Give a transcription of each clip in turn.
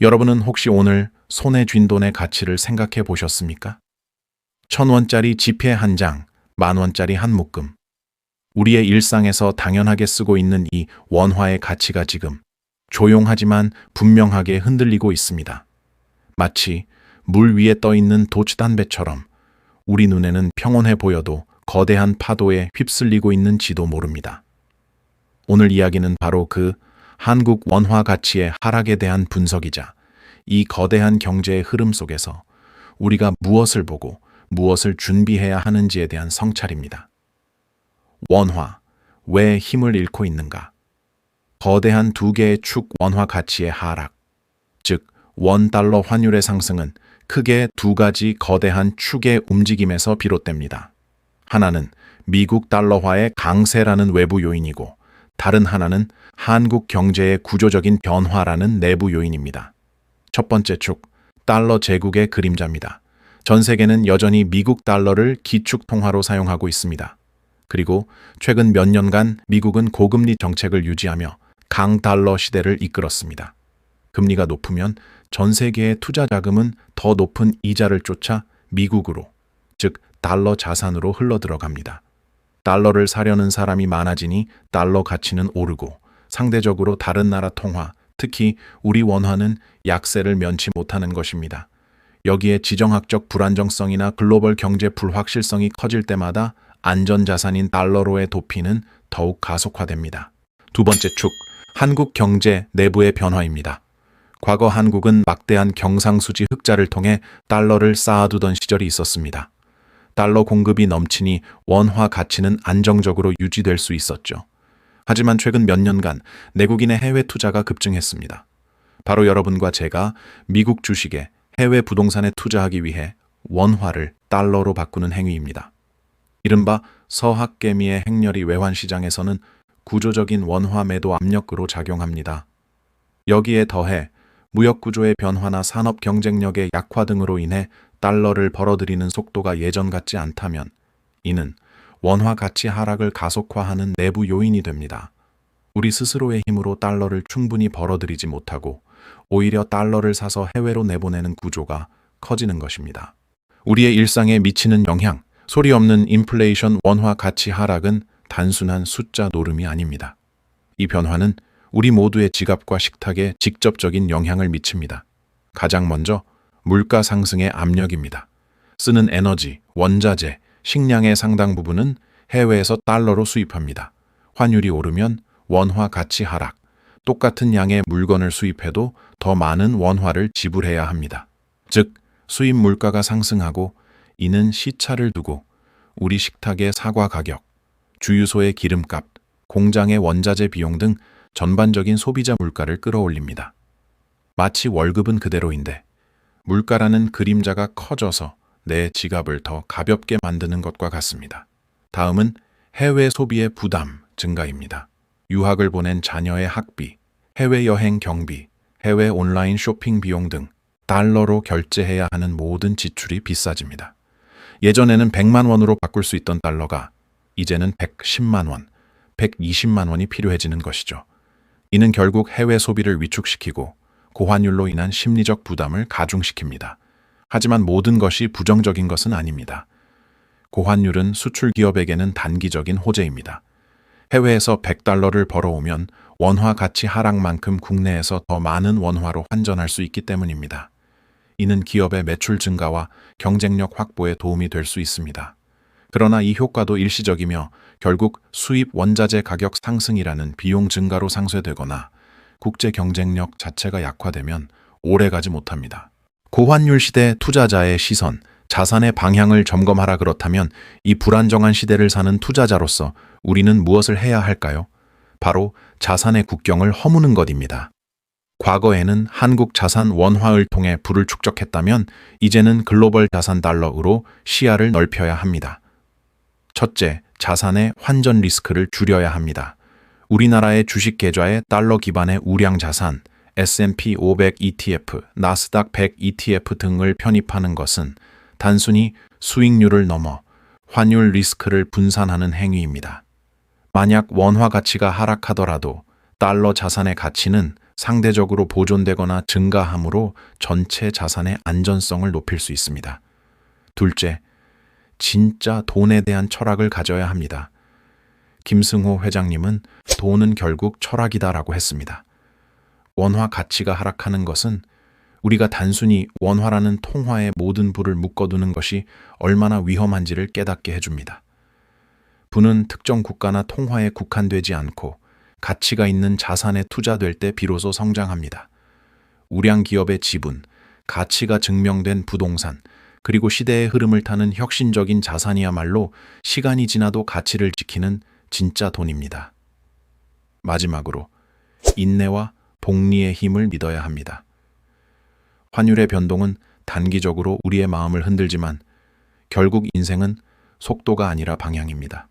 여러분은 혹시 오늘 손에 쥔 돈의 가치를 생각해 보셨습니까? 1,000원짜리 지폐 한 장, 10,000원짜리 한 묶음. 우리의 일상에서 당연하게 쓰고 있는 이 원화의 가치가 지금 조용하지만 분명하게 흔들리고 있습니다. 마치 물 위에 떠 있는 도치담배처럼 우리 눈에는 평온해 보여도 거대한 파도에 휩쓸리고 있는지도 모릅니다. 오늘 이야기는 바로 그 한국 원화 가치의 하락에 대한 분석이자 이 거대한 경제의 흐름 속에서 우리가 무엇을 보고 무엇을 준비해야 하는지에 대한 성찰입니다. 원화, 왜 힘을 잃고 있는가? 거대한 두 개의 축 원화 가치의 하락, 즉 원달러 환율의 상승은 크게 두 가지 거대한 축의 움직임에서 비롯됩니다. 하나는 미국 달러화의 강세라는 외부 요인이고 다른 하나는 한국 경제의 구조적인 변화라는 내부 요인입니다. 첫 번째 축, 달러 제국의 그림자입니다. 전 세계는 여전히 미국 달러를 기축 통화로 사용하고 있습니다. 그리고 최근 몇 년간 미국은 고금리 정책을 유지하며 강달러 시대를 이끌었습니다. 금리가 높으면 전 세계의 투자 자금은 더 높은 이자를 쫓아 미국으로, 즉 달러 자산으로 흘러들어갑니다. 달러를 사려는 사람이 많아지니 달러 가치는 오르고 상대적으로 다른 나라 통화, 특히 우리 원화는 약세를 면치 못하는 것입니다. 여기에 지정학적 불안정성이나 글로벌 경제 불확실성이 커질 때마다 안전자산인 달러로의 도피는 더욱 가속화됩니다. 두 번째 축, 한국 경제 내부의 변화입니다. 과거 한국은 막대한 경상수지 흑자를 통해 달러를 쌓아두던 시절이 있었습니다. 달러 공급이 넘치니 원화 가치는 안정적으로 유지될 수 있었죠. 하지만 최근 몇 년간 내국인의 해외 투자가 급증했습니다. 바로 여러분과 제가 미국 주식에 해외 부동산에 투자하기 위해 원화를 달러로 바꾸는 행위입니다. 이른바 서학개미의 행렬이 외환시장에서는 구조적인 원화 매도 압력으로 작용합니다. 여기에 더해 무역구조의 변화나 산업 경쟁력의 약화 등으로 인해 달러를 벌어들이는 속도가 예전 같지 않다면 이는 원화 가치 하락을 가속화하는 내부 요인이 됩니다. 우리 스스로의 힘으로 달러를 충분히 벌어들이지 못하고 오히려 달러를 사서 해외로 내보내는 구조가 커지는 것입니다. 우리의 일상에 미치는 영향, 소리 없는 인플레이션 원화 가치 하락은 단순한 숫자 노름이 아닙니다. 이 변화는 우리 모두의 지갑과 식탁에 직접적인 영향을 미칩니다. 가장 먼저 물가 상승의 압력입니다. 쓰는 에너지, 원자재, 식량의 상당 부분은 해외에서 달러로 수입합니다. 환율이 오르면 원화 가치 하락, 똑같은 양의 물건을 수입해도 더 많은 원화를 지불해야 합니다. 즉, 수입 물가가 상승하고 이는 시차를 두고 우리 식탁의 사과 가격, 주유소의 기름값, 공장의 원자재 비용 등 전반적인 소비자 물가를 끌어올립니다. 마치 월급은 그대로인데 물가라는 그림자가 커져서 내 지갑을 더 가볍게 만드는 것과 같습니다. 다음은 해외 소비의 부담 증가입니다. 유학을 보낸 자녀의 학비, 해외여행 경비, 해외 온라인 쇼핑 비용 등 달러로 결제해야 하는 모든 지출이 비싸집니다. 예전에는 100만 원으로 바꿀 수 있던 달러가 이제는 110만 원, 120만 원이 필요해지는 것이죠. 이는 결국 해외 소비를 위축시키고 고환율로 인한 심리적 부담을 가중시킵니다. 하지만 모든 것이 부정적인 것은 아닙니다. 고환율은 수출 기업에게는 단기적인 호재입니다. 해외에서 100달러를 벌어오면 원화 가치 하락만큼 국내에서 더 많은 원화로 환전할 수 있기 때문입니다. 이는 기업의 매출 증가와 경쟁력 확보에 도움이 될 수 있습니다. 그러나 이 효과도 일시적이며 결국 수입 원자재 가격 상승이라는 비용 증가로 상쇄되거나 국제 경쟁력 자체가 약화되면 오래가지 못합니다. 고환율 시대 투자자의 시선, 자산의 방향을 점검하라. 그렇다면 이 불안정한 시대를 사는 투자자로서 우리는 무엇을 해야 할까요? 바로 자산의 국경을 허무는 것입니다. 과거에는 한국 자산 원화를 통해 부를 축적했다면 이제는 글로벌 자산 달러로 시야를 넓혀야 합니다. 첫째, 자산의 환전 리스크를 줄여야 합니다. 우리나라의 주식 계좌에 달러 기반의 우량 자산, S&P 500 ETF, 나스닥 100 ETF 등을 편입하는 것은 단순히 수익률을 넘어 환율 리스크를 분산하는 행위입니다. 만약 원화 가치가 하락하더라도 달러 자산의 가치는 상대적으로 보존되거나 증가함으로 전체 자산의 안전성을 높일 수 있습니다. 둘째, 진짜 돈에 대한 철학을 가져야 합니다. 김승호 회장님은 돈은 결국 철학이다라고 했습니다. 원화 가치가 하락하는 것은 우리가 단순히 원화라는 통화의 모든 부를 묶어두는 것이 얼마나 위험한지를 깨닫게 해줍니다. 부는 특정 국가나 통화에 국한되지 않고 가치가 있는 자산에 투자될 때 비로소 성장합니다. 우량 기업의 지분, 가치가 증명된 부동산, 그리고 시대의 흐름을 타는 혁신적인 자산이야말로 시간이 지나도 가치를 지키는 진짜 돈입니다. 마지막으로 인내와 복리의 힘을 믿어야 합니다. 환율의 변동은 단기적으로 우리의 마음을 흔들지만 결국 인생은 속도가 아니라 방향입니다.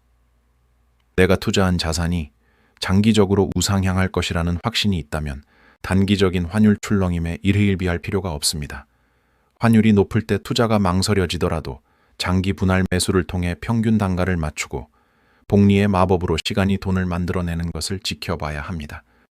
내가 투자한 자산이 장기적으로 우상향할 것이라는 확신이 있다면 단기적인 환율 출렁임에 일희일비할 필요가 없습니다. 환율이 높을 때 투자가 망설여지더라도 장기 분할 매수를 통해 평균 단가를 맞추고 복리의 마법으로 시간이 돈을 만들어내는 것을 지켜봐야 합니다.